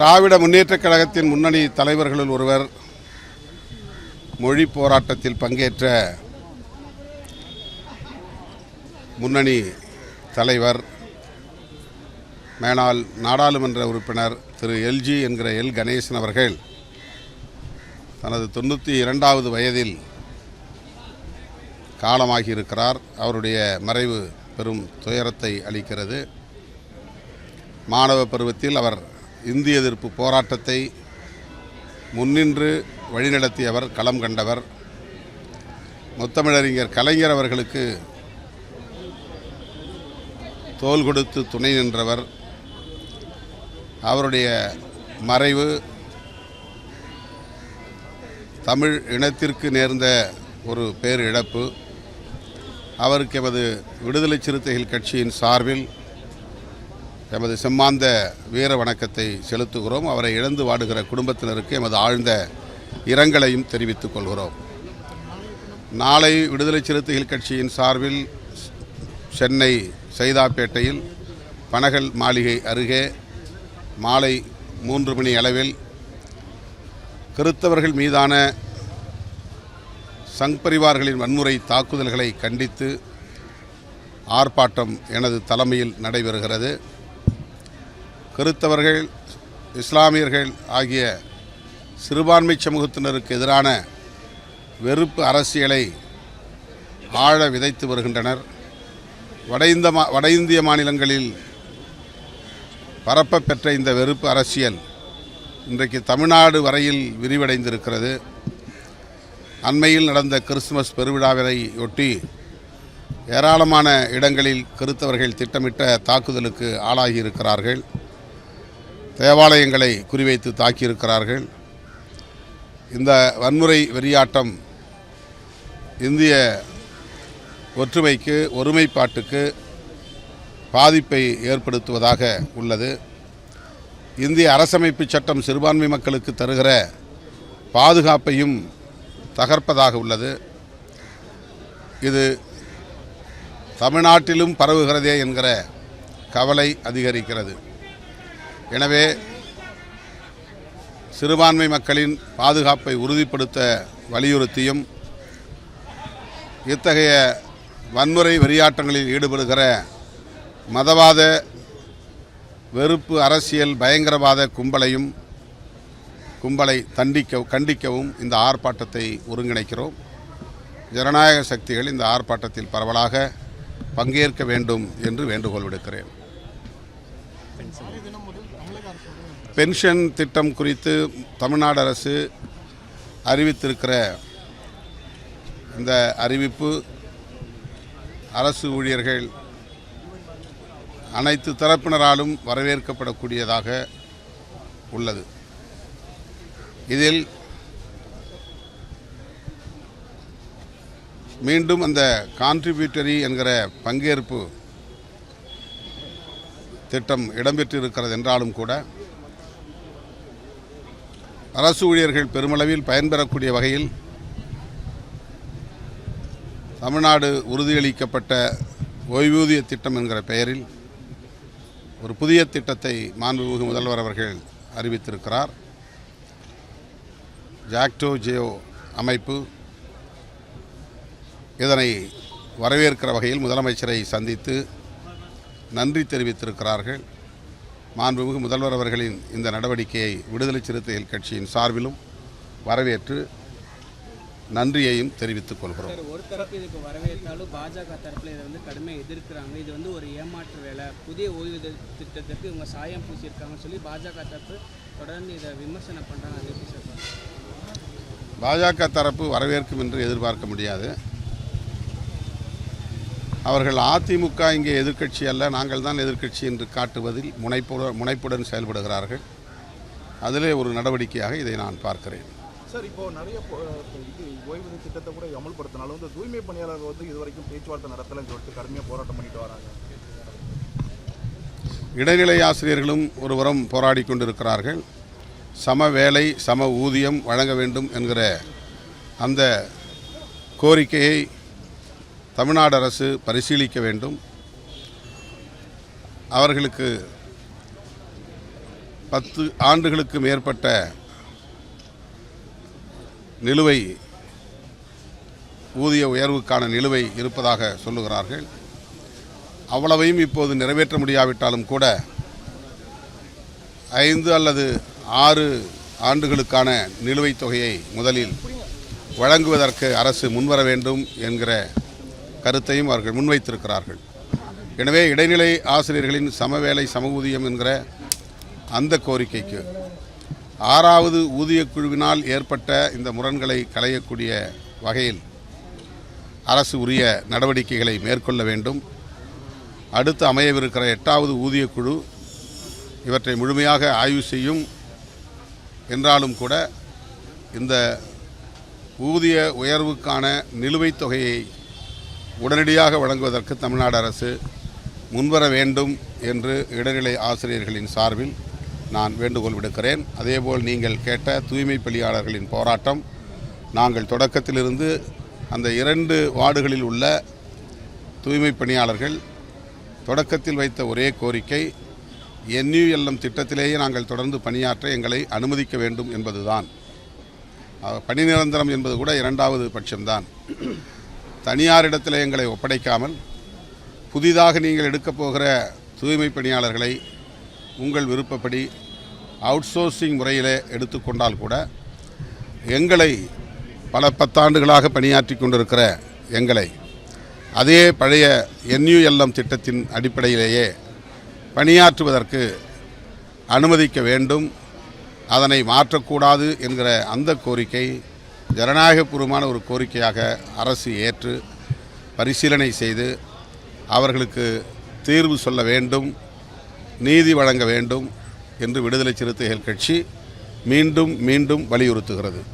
திராவிட முன்னேற்றக் கழகத்தின் முன்னணி தலைவர்களுள் ஒருவர், மொழி போராட்டத்தில் பங்கேற்ற முன்னணி தலைவர், மேனாள் நாடாளுமன்ற உறுப்பினர் திரு எல்ஜி என்கிற எல் கணேசன் அவர்கள் தனது 92வது வயதில் காலமாகியிருக்கிறார். அவருடைய மறைவு பெரும் துயரத்தை அளிக்கிறது. மாணவ பருவத்தில் அவர் இந்திய எதிர்ப்பு போராட்டத்தை முன்னின்று வழிநடத்தியவர், களம் கண்டவர். முத்தமிழறிஞர் கலைஞர் அவர்களுக்கு தோள் கொடுத்து துணை நின்றவர். அவருடைய மறைவு தமிழ் இனத்திற்கு நேர்ந்த ஒரு பேரிழப்பு. அவருக்கு எமது விடுதலை சிறுத்தைகள் கட்சியின் சார்பில் எமது செம்மாந்த வீர வணக்கத்தை செலுத்துகிறோம். அவரை இழந்து வாடுகிற குடும்பத்தினருக்கு எமது ஆழ்ந்த இரங்கலையும் தெரிவித்துக் கொள்கிறோம். நாளை விடுதலை சிறுத்தைகள் கட்சியின் சார்பில் சென்னை சைதாப்பேட்டையில் பனகல் மாளிகை அருகே மாலை 3 மணி அளவில் கிறித்தவர்கள் மீதான சங் பரிவார்களின் வன்முறை தாக்குதல்களை கண்டித்து ஆர்ப்பாட்டம் எனது தலைமையில் நடைபெறுகிறது. கிறித்தவர்கள், இஸ்லாமியர்கள் ஆகிய சிறுபான்மை சமூகத்தினருக்கு எதிரான வெறுப்பு அரசியலை ஆழ விதைத்து வருகின்றனர். வட இந்திய மாநிலங்களில் பரப்ப பெற்ற இந்த வெறுப்பு அரசியல் இன்றைக்கு தமிழ்நாடு வரையில் விரிவடைந்திருக்கிறது. அண்மையில் நடந்த கிறிஸ்துமஸ் பெருவிழாவினையொட்டி ஏராளமான இடங்களில் கிறித்தவர்கள் திட்டமிட்ட தாக்குதலுக்கு ஆளாகியிருக்கிறார்கள். தேவாலயங்களை குறிவைத்து தாக்கியிருக்கிறார்கள். இந்த வன்முறை வெறியாட்டம் இந்திய ஒற்றுமைக்கு, ஒருமைப்பாட்டுக்கு பாதிப்பை ஏற்படுத்துவதாக உள்ளது. இந்திய அரசமைப்பு சட்டம் சிறுபான்மை மக்களுக்கு தருகிற பாதுகாப்பையும் தகர்ப்பதாக உள்ளது. இது தமிழ்நாட்டிலும் பரவுகிறதே என்கிற கவலை அதிகரிக்கிறது. எனவே சிறுபான்மை மக்களின் பாதுகாப்பை உறுதிப்படுத்த வலியுறுத்தியும் இத்தகைய வன்முறை வெறியாட்டங்களில் ஈடுபடுகிற மதவாத வெறுப்பு அரசியல் பயங்கரவாத கும்பலை கண்டிக்கவும் இந்த ஆர்ப்பாட்டத்தை ஒருங்கிணைக்கிறோம். ஜனநாயக சக்திகள் இந்த ஆர்ப்பாட்டத்தில் பரவலாக பங்கேற்க வேண்டும் என்று வேண்டுகோள் விடுக்கிறேன். பென்ஷன் திட்டம் குறித்து தமிழ்நாடு அரசு அறிவித்திருக்கிற இந்த அறிவிப்பு அரசு ஊழியர்கள் அனைத்து தரப்பினராலும் வரவேற்கப்படக்கூடியதாக உள்ளது. இதில் மீண்டும் அந்த கான்ட்ரிபியூட்டரி என்கிற பங்கேற்பு திட்டம் இடம்பெற்றிருக்கிறது என்றாலும் கூட அரசு ஊழியர்கள் பெருமளவில் பயன்பெறக்கூடிய வகையில் தமிழ்நாடு உறுதியளிக்கப்பட்ட ஓய்வூதிய திட்டம் என்கிற பெயரில் ஒரு புதிய திட்டத்தை மாண்புமிகு முதல்வர் அவர்கள் அறிவித்திருக்கிறார். ஜாக்டோ ஜியோ அமைப்பு இதனை வரவேற்கிற வகையில் முதலமைச்சரை சந்தித்து நன்றி தெரிவித்திருக்கிறார்கள். மாண்புமிகு முதல்வர் அவர்களின் இந்த நடவடிக்கையை விடுதலை சிறுத்தைகள் கட்சியின் சார்பிலும் வரவேற்று நன்றியையும் தெரிவித்துக் கொள்கிறோம். ஒரு தரப்பு இதுக்கு வரவேற்றாலும் பாஜக தரப்பில் இதை கடுமையாக எதிர்க்கிறாங்க. இது ஒரு ஏமாற்று வேலை, புதிய ஓய்வூதிய திட்டத்திற்கு இவங்க சாயம் பூசியிருக்காங்கன்னு சொல்லி பாஜக தரப்பு தொடர்ந்து இதை விமர்சனம் பண்ணுறாங்க. பாஜக தரப்பு வரவேற்கும் என்று எதிர்பார்க்க முடியாது. அவர்கள் அதிமுக இங்கே எதிர்க்கட்சி அல்ல, நாங்கள் தான் எதிர்க்கட்சி என்று காட்டுவதில் முனைப்புடன் செயல்படுகிறார்கள். அதிலே ஒரு நடவடிக்கையாக இதை நான் பார்க்கிறேன். சார், இப்போ நிறைய ஓய்வூதிய திட்டத்தை கூட அமல்படுத்தினாலும் தூய்மை பணியாளர்கள் இதுவரைக்கும் பேச்சுவார்த்தை நடத்தலன்னு சொல்லிட்டு கடுமையாக போராட்டம் பண்ணிட்டு வராங்க. இடைநிலை ஆசிரியர்களும் ஒருபுறம் போராடி கொண்டிருக்கிறார்கள். சம வேலை, சம ஊதியம் வழங்க வேண்டும் என்கிற அந்த கோரிக்கையை தமிழ்நாடு அரசு பரிசீலிக்க வேண்டும். அவர்களுக்கு 10 ஆண்டுகளுக்கு மேற்பட்ட நிலுவை ஊதிய உயர்வுக்கான நிலுவை இருப்பதாக சொல்லுகிறார்கள். அவ்வளவையும் இப்போது நிறைவேற்ற முடியாவிட்டாலும் கூட 5 அல்லது 6 ஆண்டுகளுக்கான நிலுவைத் தொகையை முதலில் வழங்குவதற்கு அரசு முன்வர வேண்டும் என்கிற கருத்தையும் அவர்கள் முன்வைத்திருக்கிறார்கள். எனவே இடைநிலை ஆசிரியர்களின் சமவேளை சம ஊதியம் என்கிற அந்த கோரிக்கைக்கு 6வது ஊதியக் குழுவினால் ஏற்பட்ட இந்த முரண்களை களையக்கூடிய வகையில் அரசு உரிய நடவடிக்கைகளை மேற்கொள்ள வேண்டும். அடுத்து அமையவிருக்கிற 8வது ஊதியக் குழு இவற்றை முழுமையாக ஆய்வு செய்யும் என்றாலும் கூட இந்த ஊதிய உயர்வுக்கான நிலுவைத் தொகையை உடனடியாக வழங்குவதற்கு தமிழ்நாடு அரசு முன்வர வேண்டும் என்று இடைநிலை ஆசிரியர்களின் சார்பில் நான் வேண்டுகோள் விடுக்கிறேன். அதேபோல் நீங்கள் கேட்ட தூய்மை பணியாளர்களின் போராட்டம், நாங்கள் தொடக்கத்திலிருந்து அந்த 2 வார்டுகளில் உள்ள தூய்மை பணியாளர்கள் தொடக்கத்தில் வைத்த ஒரே கோரிக்கை NULM திட்டத்திலேயே நாங்கள் தொடர்ந்து பணியாற்ற எங்களை அனுமதிக்க வேண்டும் என்பதுதான். பணி நிரந்தரம் என்பது கூட 2வது பட்சம்தான். தனியாரிடத்தில் எங்களை ஒப்படைக்காமல் புதிதாக நீங்கள் எடுக்கப் போகிற தூய்மை பணியாளர்களை உங்கள் விருப்பப்படி அவுட்சோர்சிங் முறையிலே எடுத்துக்கொண்டால் கூட எங்களை பல 10 ஆண்டுகளாக பணியாற்றி கொண்டிருக்கிற எங்களை அதே பழைய NULM திட்டத்தின் அடிப்படையிலேயே பணியாற்றுவதற்கு அனுமதிக்க வேண்டும். அதனை மாற்றக்கூடாது என்கிற அந்த கோரிக்கை ஜனநாயகபூர்வமான ஒரு கோரிக்கையாக அரசு ஏற்று பரிசீலனை செய்து அவர்களுக்கு தீர்வு சொல்ல வேண்டும், நீதி வழங்க வேண்டும் என்று விடுதலை சிறுத்தைகள் கட்சி மீண்டும் மீண்டும் வலியுறுத்துகிறது.